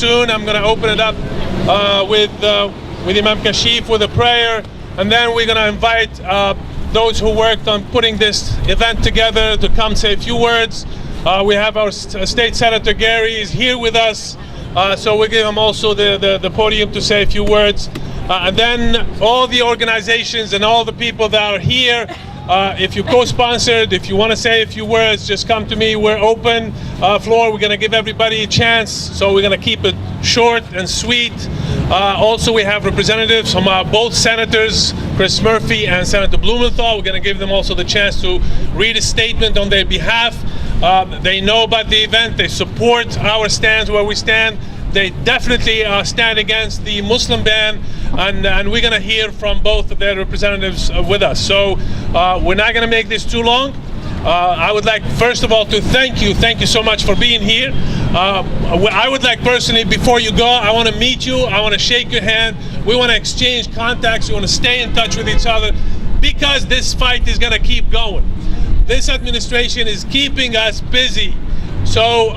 soon. I'm going to open it up with Imam Kashif with a prayer, and then we're going to invite those who worked on putting this event together to come say a few words. We have our State Senator Gary is here with us, so we'll give him also the podium to say a few words. And then all the organizations and all the people that are here, if you co-sponsored, if you want to say a few words, just come to me. We're open floor. We're going to give everybody a chance, so we're going to keep it short and sweet. Also, we have representatives from both senators, Chris Murphy and Senator Blumenthal. We're going to give them also the chance to read a statement on their behalf. They know about the event. They support our stance where we stand. They definitely stand against the Muslim ban, and we're going to hear from both of their representatives with us. So we're not going to make this too long. I would like, first of all, to thank you so much for being here. I would like personally, before you go, I want to meet you, I want to shake your hand, we want to exchange contacts, we want to stay in touch with each other, because this fight is going to keep going. This administration is keeping us busy. So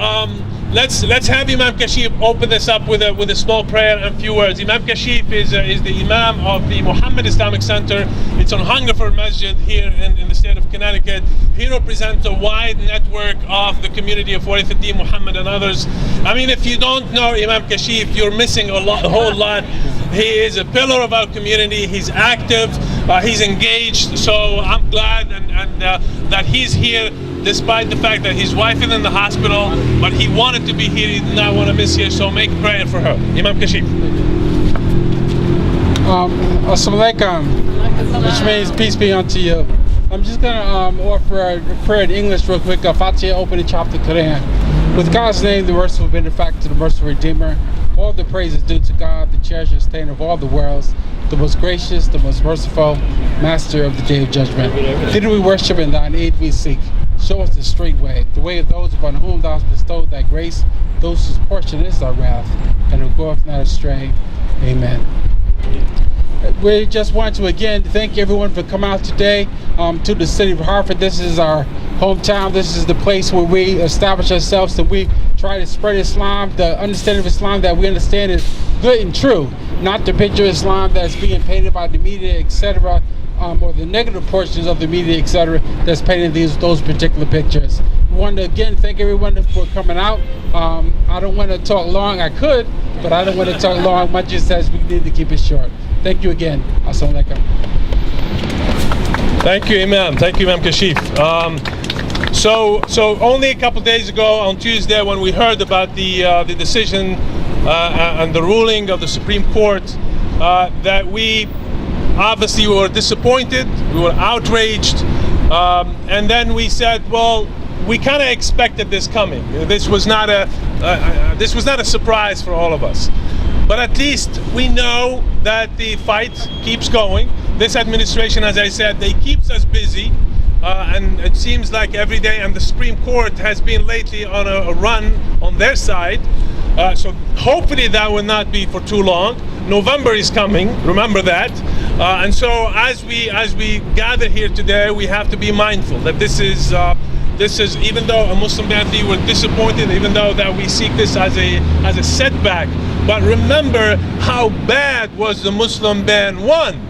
let's have Imam Kashif open this up with a small prayer and a few words. Imam Kashif is the Imam of the Muhammad Islamic Center. It's on Hungerford Masjid here in the state of Connecticut. He represents a wide network of the community of Warithuddin Muhammad and others. I mean, if you don't know Imam Kashif, you're missing a whole lot. He is a pillar of our community. He's active, he's engaged. So I'm glad that he's here, despite the fact that his wife is in the hospital, but he wanted to be here, he did not want to miss here, so make a prayer for her. Imam Kashif. Assalamu alaikum, which means peace be unto you. I'm just going to offer a prayer in English real quick. Fahd Syed, opening chapter Quran. With God's name, the merciful benefactor, the merciful redeemer, all the praise is due to God, the cherisher, sustainer of all the worlds, the most gracious, the most merciful, master of the day of judgment. Did we worship in thine aid we seek? Show us the straight way, the way of those upon whom thou hast bestowed thy grace, those whose portion is thy wrath, and who goeth not astray. Amen. We just want to again thank everyone for coming out today to the city of Hartford. This is our hometown. This is the place where we establish ourselves, and we try to spread Islam, the understanding of Islam that we understand is good and true, not the picture of Islam that's being painted by the media, etc., or the negative portions of the media, etc., that's painting those particular pictures. We want to again thank everyone for coming out. I don't want to talk long. I could, but I don't want to talk long. Much just says we need to keep it short. Thank you again. Assalamu alaikum. Thank you, Imam. Thank you, Imam Kashif. So only a couple days ago, on Tuesday, when we heard about the decision and the ruling of the Supreme Court, that we obviously were disappointed, we were outraged, and then we said, well, we kind of expected this coming. This was not a surprise for all of us. But at least we know that the fight keeps going. This administration, as I said, they keeps us busy, and it seems like every day, and the Supreme Court has been lately on a run on their side. So hopefully that will not be for too long. November is coming, remember that. And so as we gather here today, we have to be mindful that this is even though a Muslim ban, we're disappointed, even though that we seek this as a setback. But remember how bad was the Muslim ban one,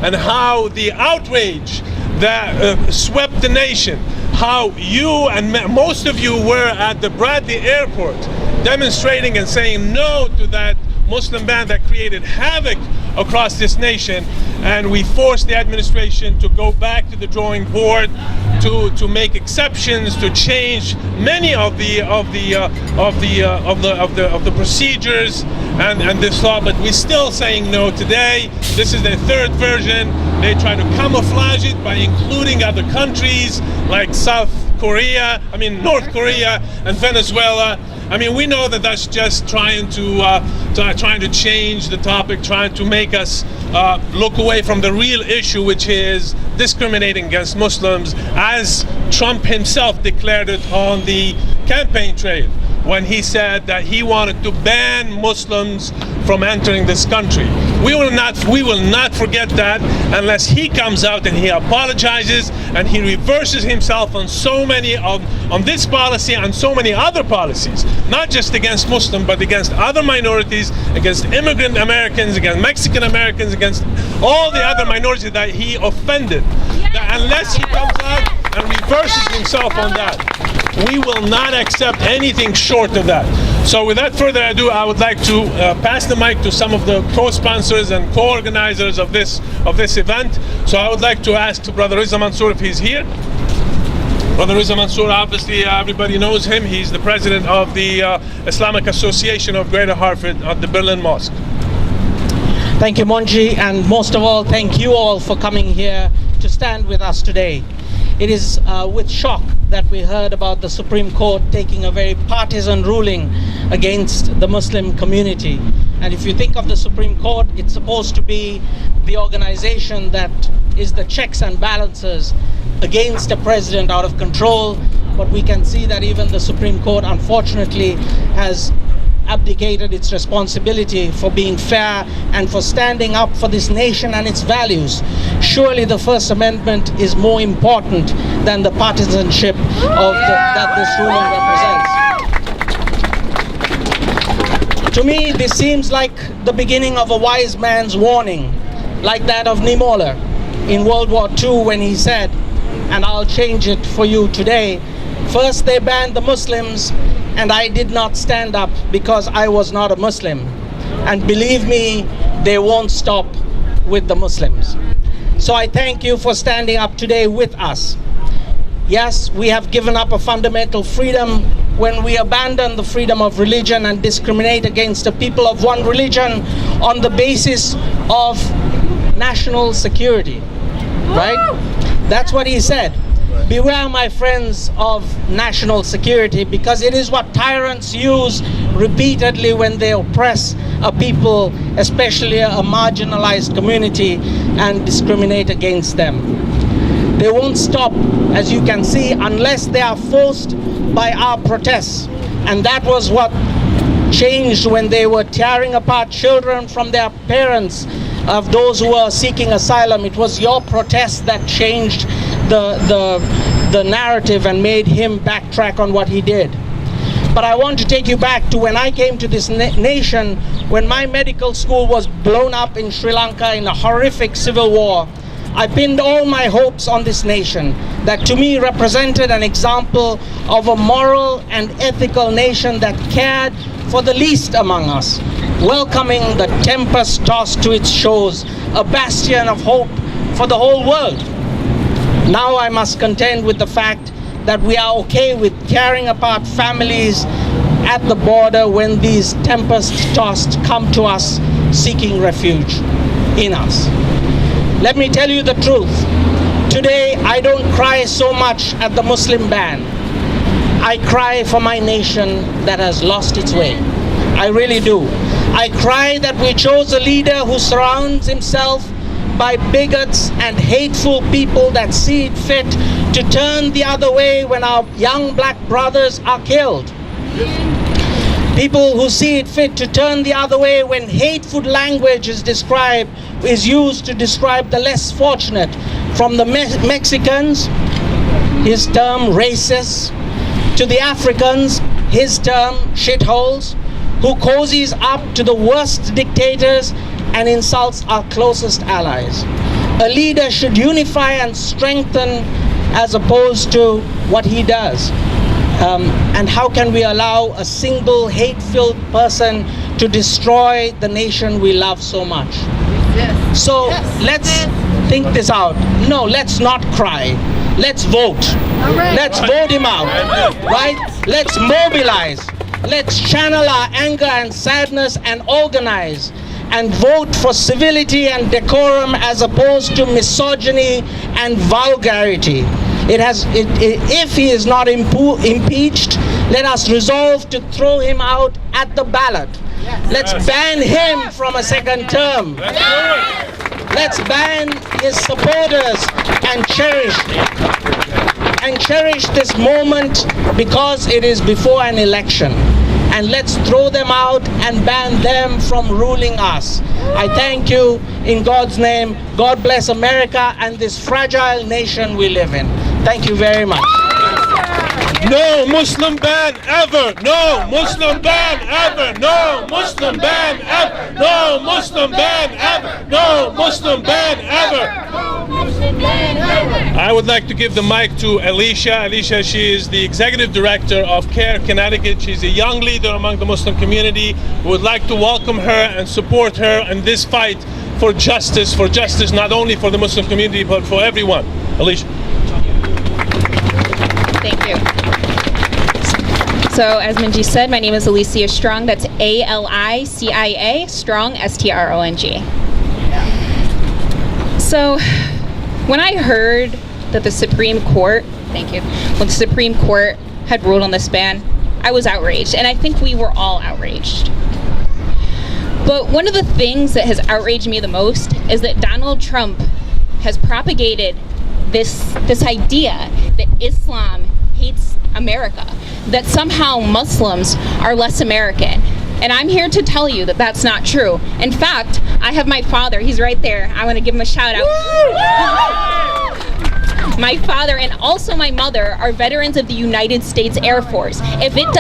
and how the outrage that swept the nation, how you and most of you were at the Bradley airport demonstrating and saying no to that Muslim ban that created havoc across this nation, and we forced the administration to go back to the drawing board to make exceptions, to change many of the procedures and this law. But we're still saying no today. This is their third version. They try to camouflage it by including other countries like North Korea and Venezuela. I mean, we know that that's just trying to change the topic, trying to make us look away from the real issue, which is discriminating against Muslims, as Trump himself declared it on the campaign trail. when he said that he wanted to ban Muslims from entering this country. We will not forget that unless he comes out and he apologizes and he reverses himself on on this policy and so many other policies, not just against Muslims, but against other minorities, against immigrant Americans, against Mexican Americans, against all the other minorities that he offended. That unless he comes out and reverses himself on that, we will not accept anything short of that. So without further ado, I would like to pass the mic to some of the co-sponsors and co-organizers of this event. So I would like to ask Brother Riza Mansour if he's here. Brother Riza Mansour, obviously everybody knows him. He's the president of the Islamic Association of Greater Hartford at the Berlin Mosque. Thank you, Monji, and most of all, thank you all for coming here to stand with us today. It is with shock that we heard about the Supreme Court taking a very partisan ruling against the Muslim community. And if you think of the Supreme Court, it's supposed to be the organization that is the checks and balances against a president out of control. But we can see that even the Supreme Court, unfortunately, has abdicated its responsibility for being fair and for standing up for this nation and its values. Surely the First Amendment is more important than the partisanship that this ruling represents. To me, this seems like the beginning of a wise man's warning, like that of Niemöller in World War II when he said, and I'll change it for you today, first they banned the Muslims, and I did not stand up because I was not a Muslim. And believe me, they won't stop with the Muslims. So I thank you for standing up today with us. Yes, we have given up a fundamental freedom when we abandon the freedom of religion and discriminate against the people of one religion on the basis of national security, right? That's what he said. Beware, my friends, of national security, because it is what tyrants use repeatedly when they oppress a people, especially a marginalized community, and discriminate against them. They won't stop, as you can see, unless they are forced by our protests. And that was what changed when they were tearing apart children from their parents, of those who were seeking asylum. It was your protest that changed the narrative and made him backtrack on what he did. But I want to take you back to when I came to this nation, when my medical school was blown up in Sri Lanka in a horrific civil war. I pinned all my hopes on this nation that to me represented an example of a moral and ethical nation that cared for the least among us, welcoming the tempest tossed to its shores, a bastion of hope for the whole world. Now I must contend with the fact that we are okay with tearing apart families at the border when these tempest-tossed come to us seeking refuge in us. Let me tell you the truth. Today, I don't cry so much at the Muslim ban. I cry for my nation that has lost its way. I really do. I cry that we chose a leader who surrounds himself by bigots and hateful people that see it fit to turn the other way when our young black brothers are killed. People who see it fit to turn the other way when hateful language is used to describe the less fortunate, from the Mexicans, his term racists, to the Africans, his term shitholes, who cozies up to the worst dictators and insults our closest allies. A leader should unify and strengthen as opposed to what he does. And how can we allow a single hate-filled person to destroy the nation we love so much? Yes. So let's think this out. No, let's not cry. Let's vote. Right. Let's vote him out, right? Let's mobilize. Let's channel our anger and sadness and organize and vote for civility and decorum as opposed to misogyny and vulgarity. If he is not impeached, let us resolve to throw him out at the ballot. Yes. Let's ban him from a second term. Let's ban his supporters and cherish this moment because it is before an election. and let's throw them out and ban them from ruling us. I thank you in God's name. God bless America and this fragile nation we live in. Thank you very much. No Muslim ban ever! No Muslim ban ever! No Muslim ban ever! No Muslim ban ever! No Muslim ban ever! I would like to give the mic to Alicia. Alicia, she is the Executive Director of CARE Connecticut. She's a young leader among the Muslim community. We would like to welcome her and support her in this fight for justice not only for the Muslim community but for everyone. Alicia. Thank you. So, as Manji said, my name is Alicia Strong. That's A-L-I-C-I-A, Strong, S-T-R-O-N-G. So, when I heard that the Supreme Court, when the Supreme Court had ruled on this ban, I was outraged, and I think we were all outraged. But one of the things that has outraged me the most is that Donald Trump has propagated this idea that Islam hates America, that somehow Muslims are less American. And I'm here to tell you that that's not true. In fact, I have my father, he's right there. I want to give him a shout out. My father and also my mother are veterans of the United States Air Force. If it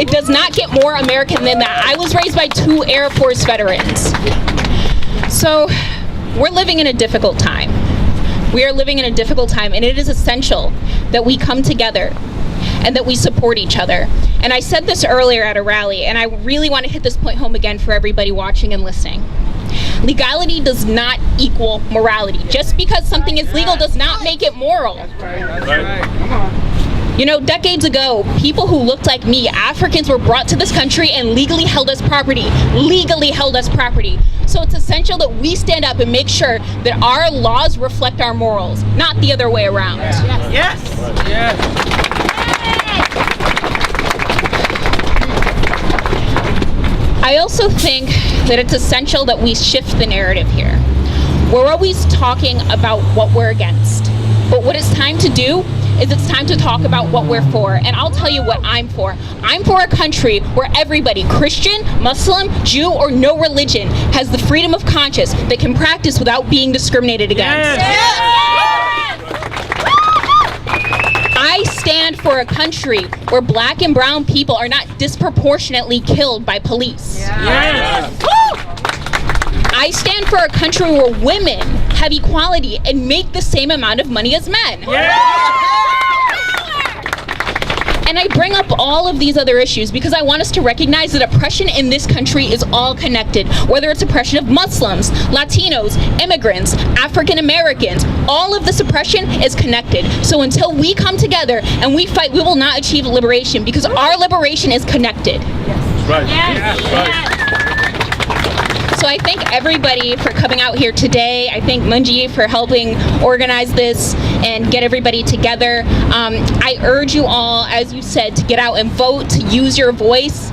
does not get more American than that. I was raised by 2 Air Force veterans. So we're living in a difficult time. We are living in a difficult time, and it is essential that we come together and that we support each other. And I said this earlier at a rally, and I really want to hit this point home again for everybody watching and listening. Legality does not equal morality. Just because something is legal does not make it moral. You know, decades ago, people who looked like me, Africans, were brought to this country and legally held as property. Legally held as property. So it's essential that we stand up and make sure that our laws reflect our morals, not the other way around. Yes. Yes. I also think that it's essential that we shift the narrative here. We're always talking about what we're against. But what it's time to do is it's time to talk about what we're for. And I'll tell you what I'm for. I'm for a country where everybody, Christian, Muslim, Jew, or no religion, has the freedom of conscience that can practice without being discriminated against. I stand for a country where black and brown people are not disproportionately killed by police. I stand for a country where women have equality and make the same amount of money as men. And I bring up all of these other issues because I want us to recognize that oppression in this country is all connected. Whether it's oppression of Muslims, Latinos, immigrants, African Americans, all of this oppression is connected. So until we come together and we fight, we will not achieve liberation because our liberation is connected. Right. Yes. Right. So I thank everybody for coming out here today. I thank Munji for helping organize this and get everybody together. I urge you all, as you said, to get out and vote, to use your voice.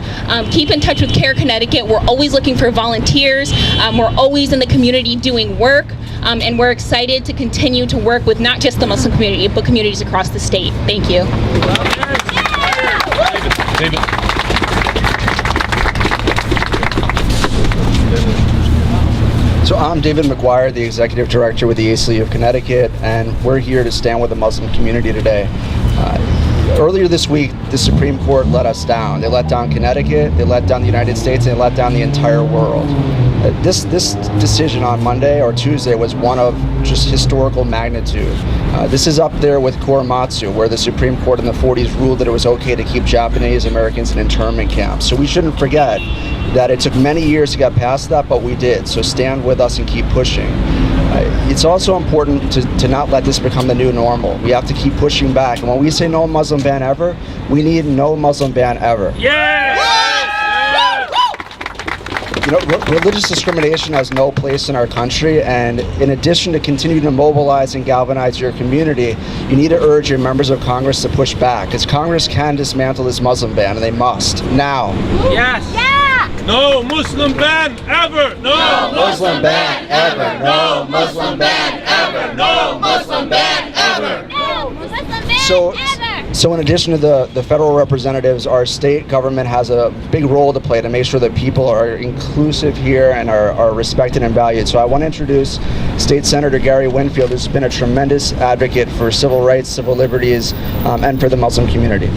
Keep in touch with CARE Connecticut. We're always looking for volunteers. We're always in the community doing work. And we're excited to continue to work with not just the Muslim community, but communities across the state. Thank you. David. So I'm David McGuire, the Executive Director with the ACLU of Connecticut, and we're here to stand with the Muslim community today. Earlier this week, the Supreme Court let us down. They let down Connecticut, they let down the United States, and they let down the entire world. This decision on Monday or Tuesday was one of just historical magnitude. This is up there with Korematsu, where the Supreme Court in the 40s ruled that it was okay to keep Japanese Americans in internment camps. So we shouldn't forget that it took many years to get past that, but we did. So stand with us and keep pushing. It's also important to not let this become the new normal. We have to keep pushing back. And when we say no Muslim ban ever, we need no Muslim ban ever. You know, religious discrimination has no place in our country, and in addition to continuing to mobilize and galvanize your community, you need to urge your members of Congress to push back, because Congress can dismantle this Muslim ban, and they must, now. Yes. No Muslim ban ever! No Muslim ban ever! No Muslim ban ever! No Muslim ban ever! No Muslim ban So, ever! So in addition to the federal representatives, our state government has a big role to play to make sure that people are inclusive here and are respected and valued. So I want to introduce State Senator Gary Winfield, who's been a tremendous advocate for civil rights, civil liberties, and for the Muslim community.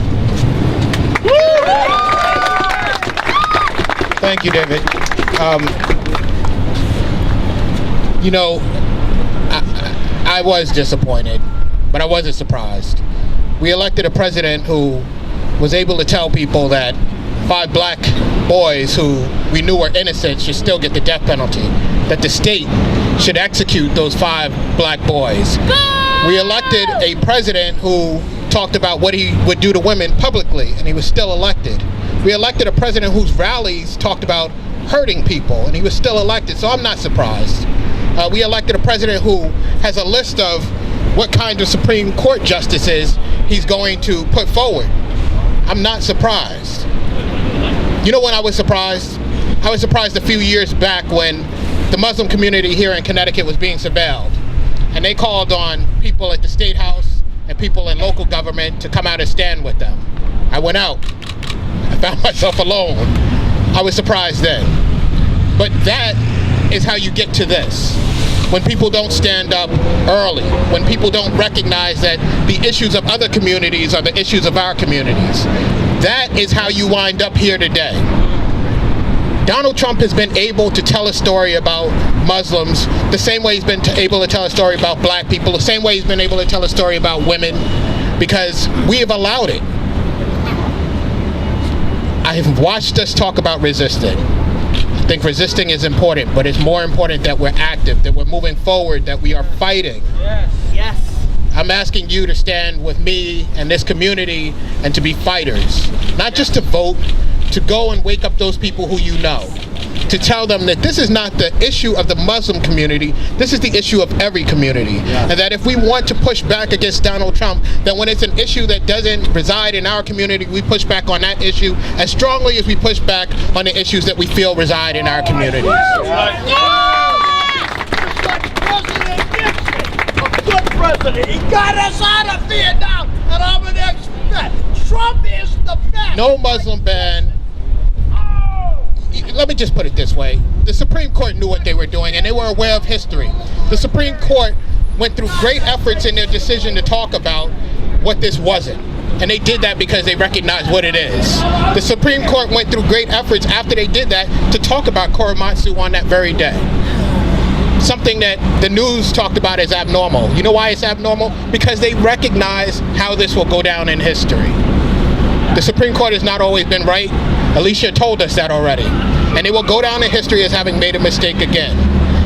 Thank you, David. You know, I was disappointed, but I wasn't surprised. We elected a president who was able to tell people that 5 black boys who we knew were innocent should still get the death penalty, that the state should execute those 5 black boys. We elected a president who talked about what he would do to women publicly, and he was still elected. We elected a president whose rallies talked about hurting people, and he was still elected, so I'm not surprised. We elected a president who has a list of what kind of Supreme Court justices he's going to put forward. I'm not surprised. You know when I was surprised? I was surprised a few years back when the Muslim community here in Connecticut was being surveilled, and they called on people at the State House and people in local government to come out and stand with them. I went out. I found myself alone. I was surprised then. But that is how you get to this. When people don't stand up early, when people don't recognize that the issues of other communities are the issues of our communities, that is how you wind up here today. Donald Trump has been able to tell a story about Muslims the same way he's been able to tell a story about black people, the same way he's been able to tell a story about women, because we have allowed it. I have watched us talk about resisting. I think resisting is important, but it's more important that we're active, that we're moving forward, that we are fighting. Yes. I'm asking you to stand with me and this community and to be fighters. Not just to vote, to go and wake up those people who you know. To tell them that this is not the issue of the Muslim community, this is the issue of every community. And that if we want to push back against Donald Trump, that when it's an issue that doesn't reside in our community, we push back on that issue as strongly as we push back on the issues that we feel reside in our communities. President. He got us out of Vietnam, and I'm an expert. Trump is the best. No Muslim ban. Let me just put it this way. The Supreme Court knew what they were doing, and they were aware of history. The Supreme Court went through great efforts in their decision to talk about what this wasn't. And they did that because they recognized what it is. The Supreme Court went through great efforts after they did that to talk about Korematsu on that very day. Something that the news talked about as abnormal. You know why it's abnormal? Because they recognize how this will go down in history. The Supreme Court has not always been right. Alicia told us that already. And it will go down in history as having made a mistake again.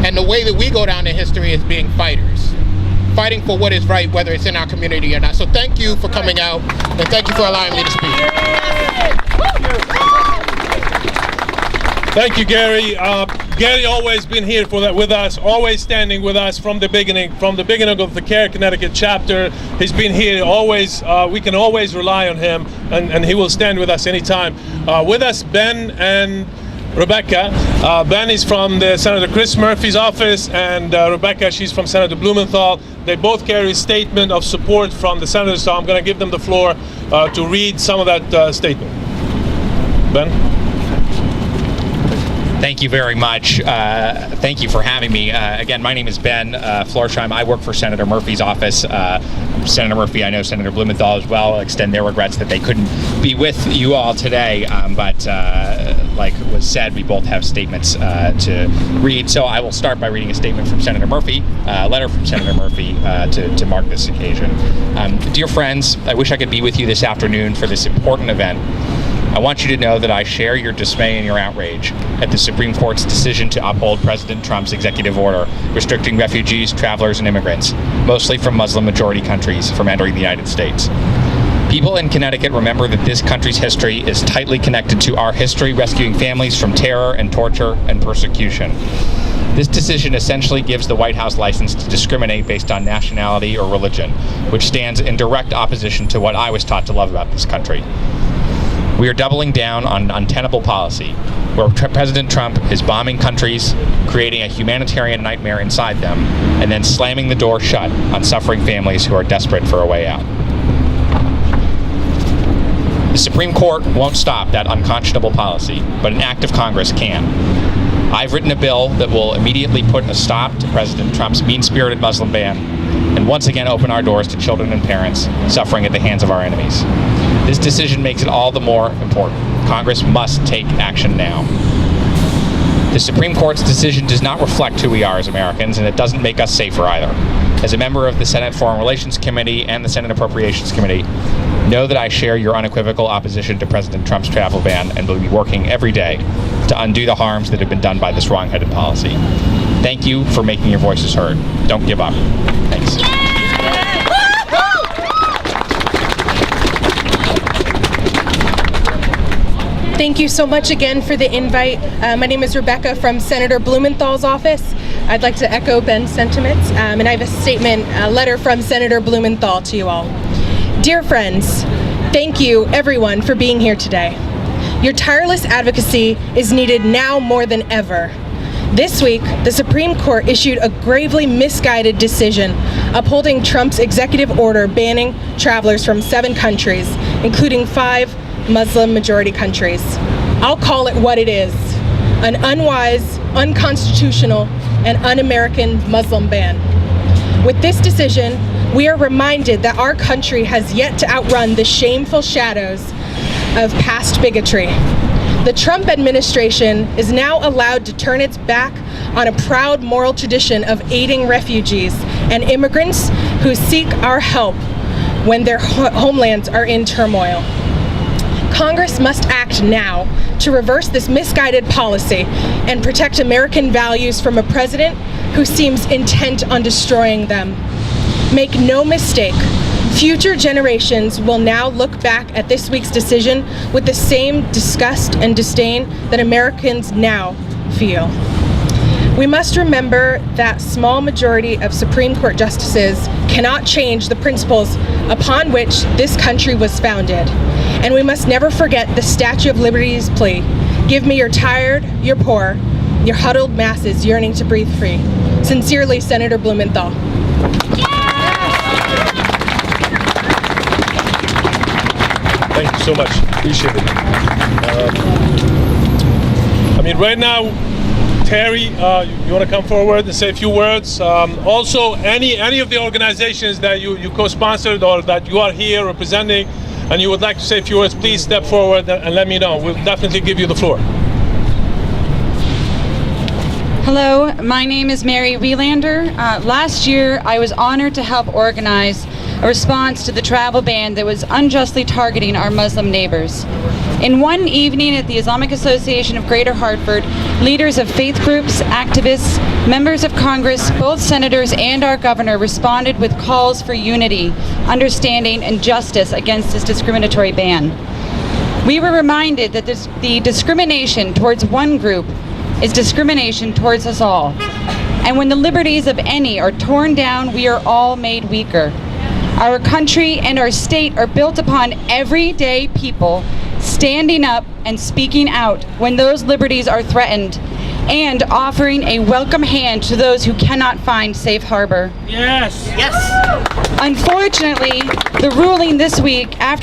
And the way that we go down in history is being fighters. Fighting for what is right, whether it's in our community or not. So thank you for coming out, and thank you for allowing me to speak. Thank you, Gary. Gary always been here with us, always standing with us from the beginning of the CARE Connecticut chapter. He's been here always. We can always rely on him, and he will stand with us anytime. With us, Ben and Rebecca. Ben is from the Senator Chris Murphy's office, and Rebecca, she's from Senator Blumenthal. They both carry a statement of support from the senators, so I'm going to give them the floor to read some of that statement. Ben? Thank you very much. Thank you for having me. Again, my name is Ben Florsheim. I work for Senator Murphy's office. Senator Murphy, I know Senator Blumenthal as well. I'll extend their regrets that they couldn't be with you all today. But like was said, we both have statements to read. So I will start by reading a statement from Senator Murphy, a letter from Senator Murphy to mark this occasion. Dear friends, I wish I could be with you this afternoon for this important event. I want you to know that I share your dismay and your outrage at the Supreme Court's decision to uphold President Trump's executive order restricting refugees, travelers, and immigrants, mostly from Muslim-majority countries, from entering the United States. People in Connecticut remember that this country's history is tightly connected to our history rescuing families from terror and torture and persecution. This decision essentially gives the White House license to discriminate based on nationality or religion, which stands in direct opposition to what I was taught to love about this country. We are doubling down on untenable policy, where President Trump is bombing countries, creating a humanitarian nightmare inside them, and then slamming the door shut on suffering families who are desperate for a way out. The Supreme Court won't stop that unconscionable policy, but an act of Congress can. I've written a bill that will immediately put a stop to President Trump's mean-spirited Muslim ban and once again open our doors to children and parents suffering at the hands of our enemies. This decision makes it all the more important. Congress must take action now. The Supreme Court's decision does not reflect who we are as Americans, and it doesn't make us safer either. As a member of the Senate Foreign Relations Committee and the Senate Appropriations Committee, know that I share your unequivocal opposition to President Trump's travel ban and will be working every day to undo the harms that have been done by this wrong-headed policy. Thank you for making your voices heard. Don't give up. Thanks. Thank you so much again for the invite. My name is Rebecca from Senator Blumenthal's office. I'd like to echo Ben's sentiments, and I have a statement, a letter from Senator Blumenthal to you all. Dear friends, thank you everyone for being here today. Your tireless advocacy is needed now more than ever. This week, the Supreme Court issued a gravely misguided decision upholding Trump's executive order banning travelers from 7 countries, including 5 Muslim-majority countries. I'll call it what it is: an unwise, unconstitutional, and un-American Muslim ban. With this decision, we are reminded that our country has yet to outrun the shameful shadows of past bigotry. The Trump administration is now allowed to turn its back on a proud moral tradition of aiding refugees and immigrants who seek our help when their homelands are in turmoil. Congress must act now to reverse this misguided policy and protect American values from a president who seems intent on destroying them. Make no mistake, future generations will now look back at this week's decision with the same disgust and disdain that Americans now feel. We must remember that small majority of Supreme Court justices cannot change the principles upon which this country was founded. And we must never forget the Statue of Liberty's plea: give me your tired, your poor, your huddled masses yearning to breathe free. Sincerely, Senator Blumenthal. Thank you so much. Appreciate it. Right now, Terry, you want to come forward and say a few words? Also, any of the organizations that you co-sponsored or that you are here representing and you would like to say a few words, please step forward and let me know. We'll definitely give you the floor. Hello, my name is Mary Wielander. Last year, I was honored to help organize a response to the travel ban that was unjustly targeting our Muslim neighbors. In one evening at the Islamic Association of Greater Hartford, leaders of faith groups, activists, members of Congress, both senators and our governor responded with calls for unity, understanding, and justice against this discriminatory ban. We were reminded that the discrimination towards one group is discrimination towards us all. And when the liberties of any are torn down, we are all made weaker. Our country and our state are built upon everyday people standing up and speaking out when those liberties are threatened, and offering a welcome hand to those who cannot find safe harbor. Yes. Yes. Unfortunately, after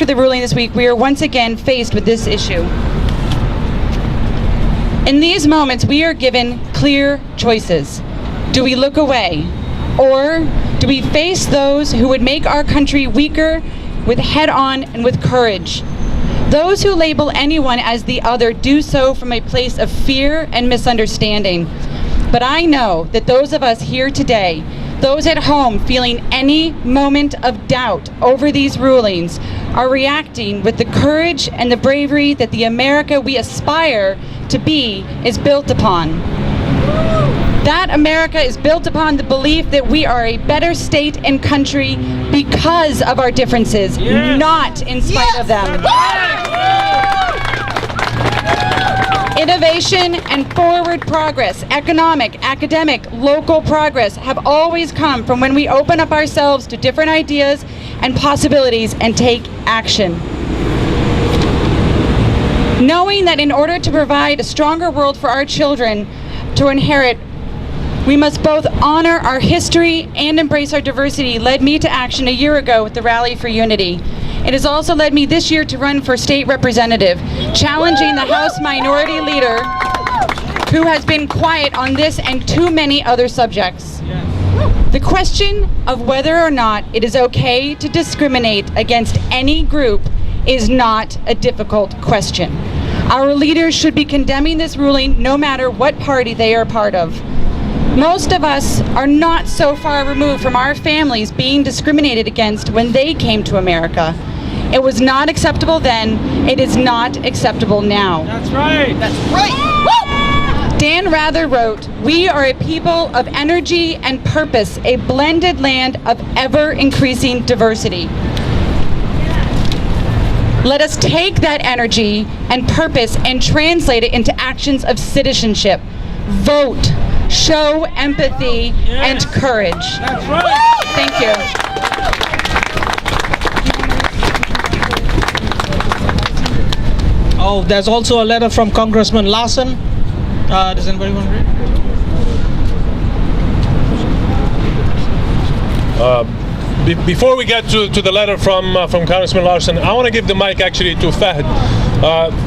the ruling this week, we are once again faced with this issue. In these moments, we are given clear choices. Do we look away? Or do we face those who would make our country weaker with head-on and with courage? Those who label anyone as the other do so from a place of fear and misunderstanding. But I know that those of us here today, those at home feeling any moment of doubt over these rulings, are reacting with the courage and the bravery that the America we aspire to be is built upon. That America is built upon the belief that we are a better state and country because of our differences, not in spite of them. Innovation and forward progress, economic, academic, local progress have always come from when we open up ourselves to different ideas and possibilities and take action. Knowing that in order to provide a stronger world for our children to inherit, we must both honor our history and embrace our diversity led me to action a year ago with the Rally for Unity. It has also led me this year to run for state representative, challenging the House Minority Leader, who has been quiet on this and too many other subjects. The question of whether or not it is okay to discriminate against any group is not a difficult question. Our leaders should be condemning this ruling no matter what party they are a part of. Most of us are not so far removed from our families being discriminated against when they came to America. It was not acceptable then, it is not acceptable now. That's right. That's right. Dan Rather wrote, "We are a people of energy and purpose, a blended land of ever-increasing diversity." Let us take that energy and purpose and translate it into actions of citizenship. Vote, show empathy and courage. That's right. Thank you. Oh, there's also a letter from Congressman Larson. Does anybody want to read? Before we get to the letter from Congressman Larson, I want to give the mic actually to Fahd.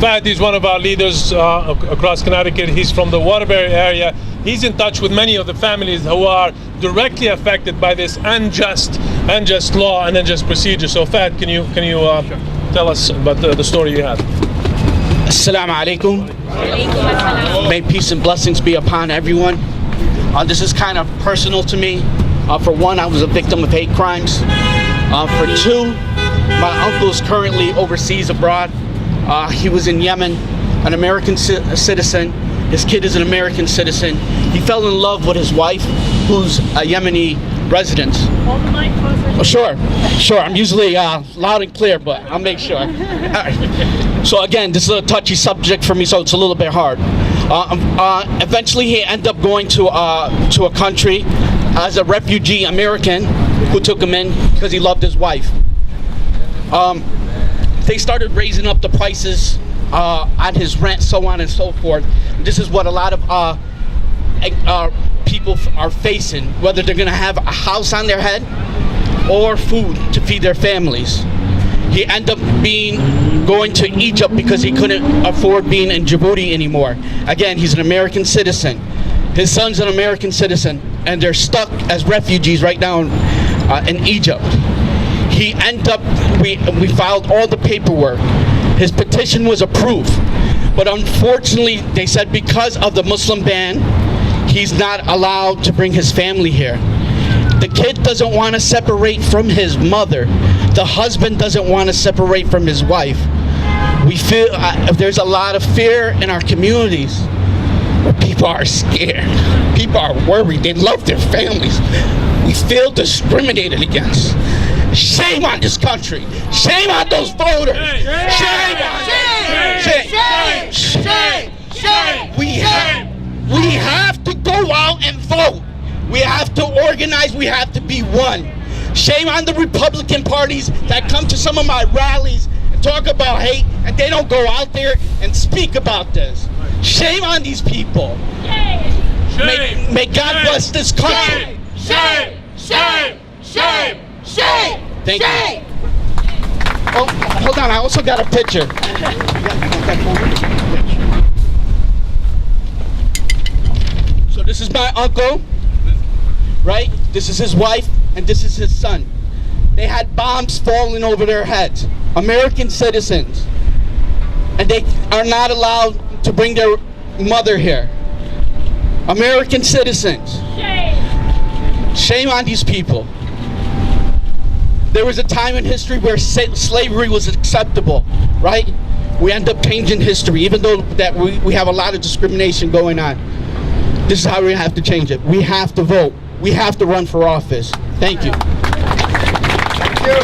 Fahd is one of our leaders across Connecticut. He's from the Waterbury area. He's in touch with many of the families who are directly affected by this unjust law and unjust procedure. So Fahd, can you tell us about the story you have? Assalamu alaikum. May peace and blessings be upon everyone. This is kind of personal to me. For one, I was a victim of hate crimes. For two, my uncle is currently overseas abroad. He was in Yemen, an American citizen. His kid is an American citizen. He fell in love with his wife, who's a Yemeni resident. Hold the mic closer. Oh, sure. I'm usually loud and clear, but I'll make sure. So again, this is a touchy subject for me, so it's a little bit hard. Eventually, he ended up going to a country as a refugee American who took him in because he loved his wife. They started raising up the prices on his rent, so on and so forth. This is what a lot of people are facing, whether they're going to have a house on their head or food to feed their families. He ended up going to Egypt because he couldn't afford being in Djibouti anymore. Again, he's an American citizen. His son's an American citizen, and they're stuck as refugees right now in Egypt. He ended up, we filed all the paperwork. His petition was approved, but unfortunately, they said because of the Muslim ban, he's not allowed to bring his family here. The kid doesn't want to separate from his mother. The husband doesn't want to separate from his wife. We feel there's a lot of fear in our communities. People are scared. People are worried. They love their families. We feel discriminated against. Shame on this country. Shame on those voters. Shame on them. Shame. We have to go out and vote. We have to organize. We have to be one. Shame on the Republican parties that come to some of my rallies and talk about hate, and they don't go out there and speak about this. Shame on these people. May God bless this country. Shame. Thank you. Oh, hold on. I also got a picture. So this is my uncle, right? This is his wife, and this is his son. They had bombs falling over their heads. American citizens. And they are not allowed to bring their mother here. American citizens. Shame on these people. There was a time in history where slavery was acceptable, right? We end up changing history, even though that we have a lot of discrimination going on. This is how we have to change it. We have to vote. We have to run for office. Thank you. Thank you.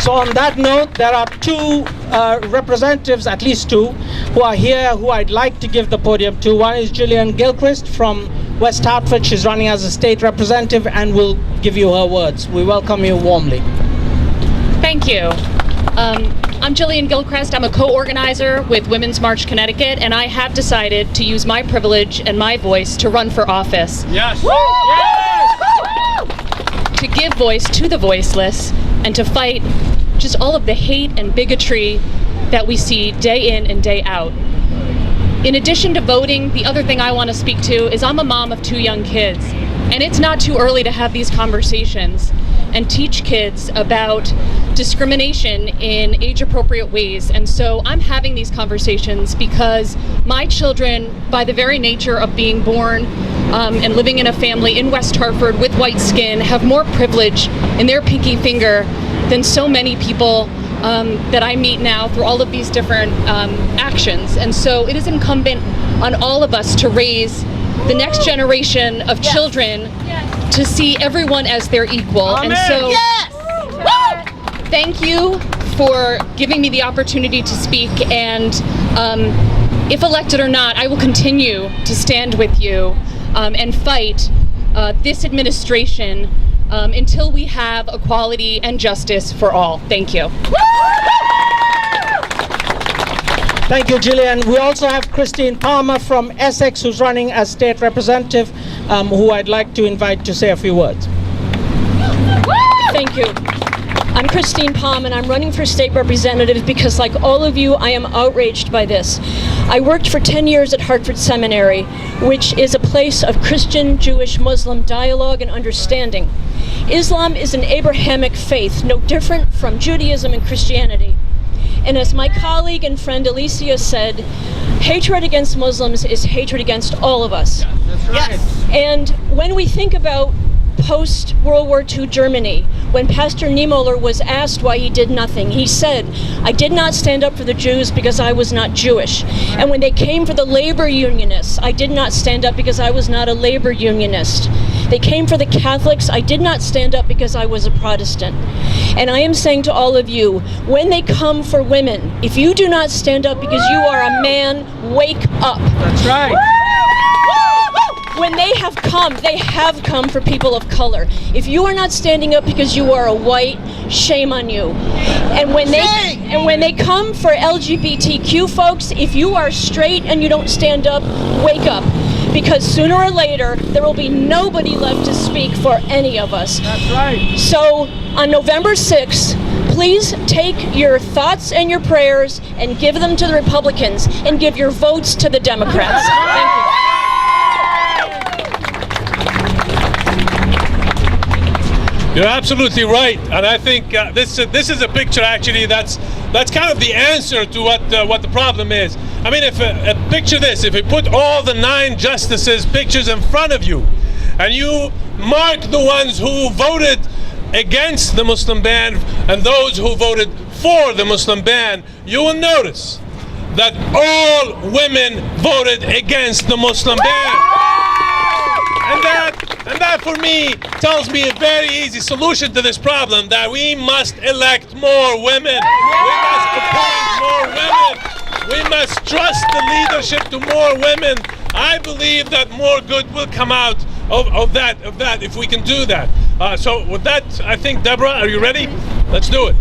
So on that note, there are two representatives, at least two, who are here who I'd like to give the podium to. One is Jillian Gilchrist from West Hartford. She's running as a state representative and will give you her words. We welcome you warmly. Thank you. I'm Jillian Gilchrist. I'm a co-organizer with Women's March Connecticut, and I have decided to use my privilege and my voice to run for office. Yes. To give voice to the voiceless, and to fight just all of the hate and bigotry that we see day in and day out. In addition to voting, the other thing I want to speak to is I'm a mom of 2 young kids, and it's not too early to have these conversations and teach kids about discrimination in age-appropriate ways. And so I'm having these conversations because my children, by the very nature of being born and living in a family in West Hartford with white skin, have more privilege in their pinky finger than so many people that I meet now through all of these different actions. And so it is incumbent on all of us to raise the next generation of children to see everyone as their equal. Amen. And so thank you for giving me the opportunity to speak, and if elected or not, I will continue to stand with you and fight this administration until we have equality and justice for all. Thank you. Thank you, Gillian. We also have Christine Palmer from Essex, who's running as state representative, who I'd like to invite to say a few words. Thank you. I'm Christine Palm, and I'm running for state representative because, like all of you, I am outraged by this. I worked for 10 years at Hartford Seminary, which is a place of Christian, Jewish, Muslim dialogue and understanding. Islam is an Abrahamic faith, no different from Judaism and Christianity. And as my colleague and friend Alicia said, hatred against Muslims is hatred against all of us. That's right. Yes. And when we think about post-World War II Germany, when Pastor Niemöller was asked why he did nothing, he said, I did not stand up for the Jews because I was not Jewish. And when they came for the labor unionists, I did not stand up because I was not a labor unionist. They came for the Catholics, I did not stand up because I was a Protestant. And I am saying to all of you, when they come for women, if you do not stand up because you are a man, wake up. That's right. When they have come for people of color. If you are not standing up because you are a white, shame on you. And when they come for LGBTQ folks, if you are straight and you don't stand up, wake up. Because sooner or later, there will be nobody left to speak for any of us. That's right. So on November 6th, please take your thoughts and your prayers and give them to the Republicans and give your votes to the Democrats. Thank you. You're absolutely right, and I think this is a picture actually that's kind of the answer to what the problem is. I mean, if picture this: if we put all the 9 justices' pictures in front of you, and you mark the ones who voted against the Muslim ban and those who voted for the Muslim ban, you will notice that all women voted against the Muslim ban. And that for me tells me a very easy solution to this problem, that we must elect more women. We must appoint more women. We must trust the leadership to more women. I believe that more good will come out of that if we can do that. So with that, I think, Deborah, are you ready? Let's do it.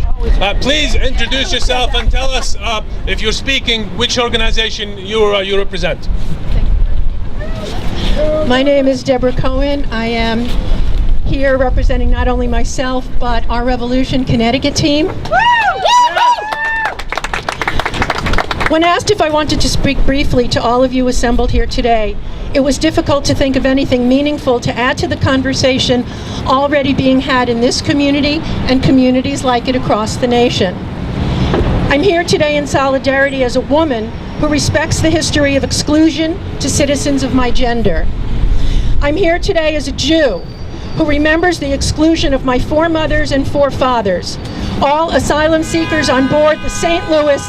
Please introduce yourself and tell us, if you're speaking, which organization you represent. My name is Deborah Cohen. I am here representing not only myself, but our Revolution Connecticut team. When asked if I wanted to speak briefly to all of you assembled here today, it was difficult to think of anything meaningful to add to the conversation already being had in this community and communities like it across the nation. I'm here today in solidarity as a woman who respects the history of exclusion to citizens of my gender. I'm here today as a Jew who remembers the exclusion of my foremothers and forefathers, all asylum seekers on board the St. Louis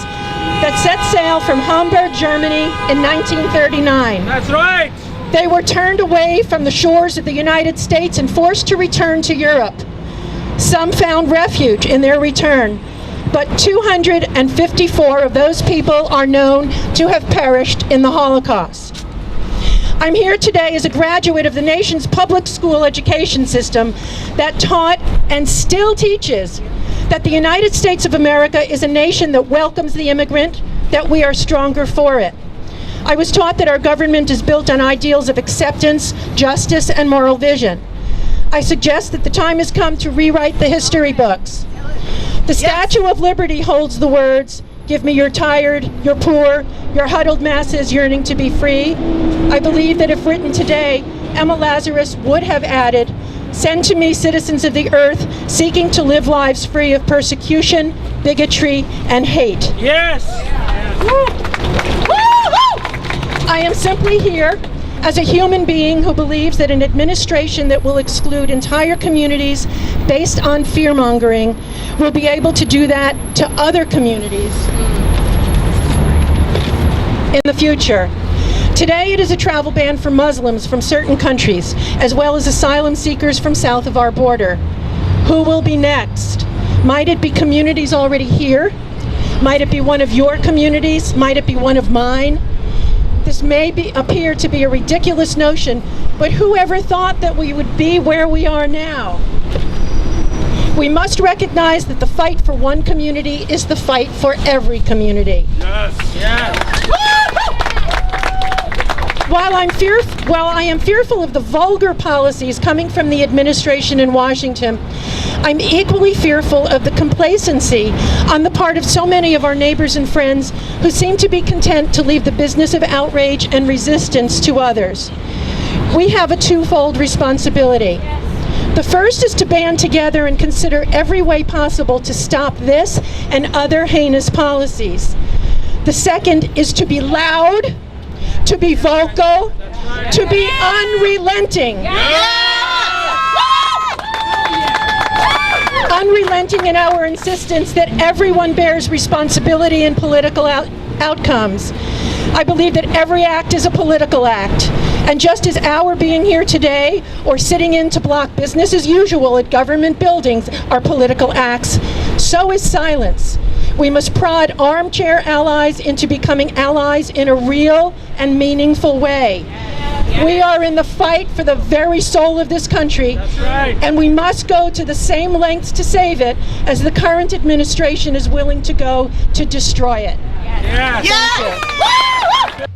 that set sail from Hamburg, Germany in 1939. That's right. They were turned away from the shores of the United States and forced to return to Europe. Some found refuge in their return, but 254 of those people are known to have perished in the Holocaust. I'm here today as a graduate of the nation's public school education system that taught and still teaches that the United States of America is a nation that welcomes the immigrant, that we are stronger for it. I was taught that our government is built on ideals of acceptance, justice, and moral vision. I suggest that the time has come to rewrite the history books. The Statue of Liberty holds the words, "Give me your tired, your poor, your huddled masses yearning to be free." I believe that if written today, Emma Lazarus would have added, "Send to me citizens of the earth seeking to live lives free of persecution, bigotry, and hate." Yes! I am simply here as a human being who believes that an administration that will exclude entire communities based on fear-mongering will be able to do that to other communities in the future. Today it is a travel ban for Muslims from certain countries, as well as asylum seekers from south of our border. Who will be next? Might it be communities already here? Might it be one of your communities? Might it be one of mine? This may appear to be a ridiculous notion, but whoever thought that we would be where we are now? We must recognize that the fight for one community is the fight for every community. Yes! Yes! While I am fearful of the vulgar policies coming from the administration in Washington, I'm equally fearful of the complacency on the part of so many of our neighbors and friends who seem to be content to leave the business of outrage and resistance to others. We have a twofold responsibility. The first is to band together and consider every way possible to stop this and other heinous policies. The second is to be loud, to be vocal, to be unrelenting. Unrelenting in our insistence that everyone bears responsibility in political outcomes. I believe that every act is a political act. And just as our being here today or sitting in to block business as usual at government buildings are political acts, so is silence. We must prod armchair allies into becoming allies in a real and meaningful way. We are in the fight for the very soul of this country, and we must go to the same lengths to save it as the current administration is willing to go to destroy it. Yes! Thank you.